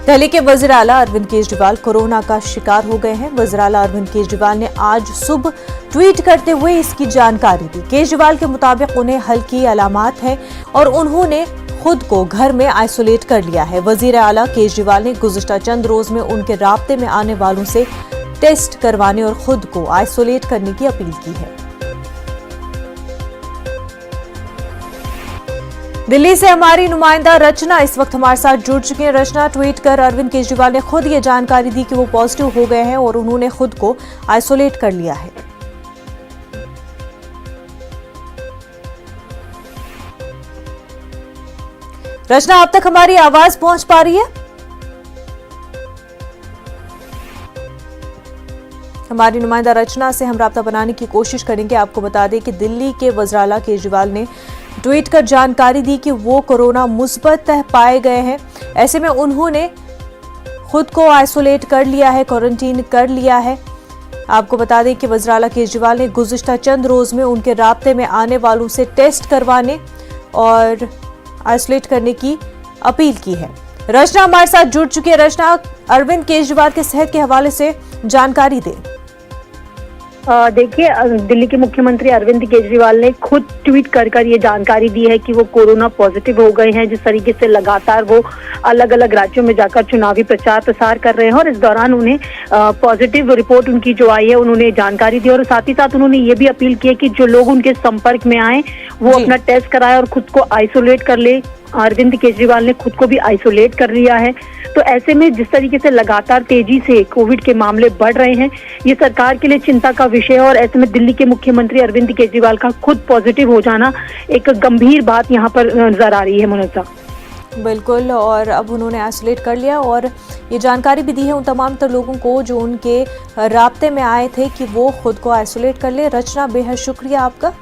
दिल्ली के वज़ीर आला अरविंद केजरीवाल कोरोना का शिकार हो गए हैं। वज़ीर आला अरविंद केजरीवाल ने आज सुबह ट्वीट करते हुए इसकी जानकारी दी। केजरीवाल के मुताबिक उन्हें हल्की अलामात है और उन्होंने खुद को घर में आइसोलेट कर लिया है। वज़ीर आला केजरीवाल ने गुज़िश्ता चंद रोज में उनके राब्ते में आने वालों से टेस्ट करवाने और खुद को आइसोलेट करने की अपील की है। दिल्ली से हमारी नुमाइंदा रचना इस वक्त हमारे साथ जुड़ चुकी हैं। रचना, ट्वीट कर अरविंद केजरीवाल ने खुद ये जानकारी दी कि वो पॉजिटिव हो गए हैं और उन्होंने खुद को आइसोलेट कर लिया है। रचना, अब तक हमारी आवाज पहुंच पा रही है? हमारी नुमाइंदा रचना से हम राब्ता बनाने की कोशिश करेंगे। आपको बता दें कि दिल्ली के वज़ीर आला केजरीवाल ने ट्वीट कर जानकारी दी कि वो कोरोना मुस्बत पाए गए हैं। ऐसे में उन्होंने खुद को आइसोलेट कर लिया है, क्वारंटीन कर लिया है। आपको बता दें कि वज़ीर आला केजरीवाल ने गुज़िश्ता चंद रोज में उनके राब्ते में आने वालों से टेस्ट करवाने और आइसोलेट करने की अपील की है। रचना हमारे साथ जुड़ चुकी है। रचना, अरविंद केजरीवाल के सेहत के हवाले से जानकारी दें। देखिए, दिल्ली के मुख्यमंत्री अरविंद केजरीवाल ने खुद ट्वीट कर ये जानकारी दी है कि वो कोरोना पॉजिटिव हो गए हैं। जिस तरीके से लगातार वो अलग अलग राज्यों में जाकर चुनावी प्रचार प्रसार कर रहे हैं और इस दौरान उन्हें पॉजिटिव रिपोर्ट उनकी जो आई है उन्होंने जानकारी दी और साथ ही साथ उन्होंने ये भी अपील की है कि जो लोग उनके संपर्क में आए वो अपना टेस्ट कराए और खुद को आइसोलेट कर ले। अरविंद केजरीवाल ने खुद को भी आइसोलेट कर लिया है। तो ऐसे में जिस तरीके से लगातार तेजी से कोविड के मामले बढ़ रहे हैं, ये सरकार के लिए चिंता का विषय है और ऐसे में दिल्ली के मुख्यमंत्री अरविंद केजरीवाल का खुद पॉजिटिव हो जाना एक गंभीर बात यहाँ पर नजर आ रही है। मुनज़्ज़ा, बिल्कुल, और अब उन्होंने आइसोलेट कर लिया और ये जानकारी भी दी है उन तमाम लोगों को जो उनके राब्ते में आए थे कि वो खुद को आइसोलेट कर ले। रचना, बेहद शुक्रिया आपका।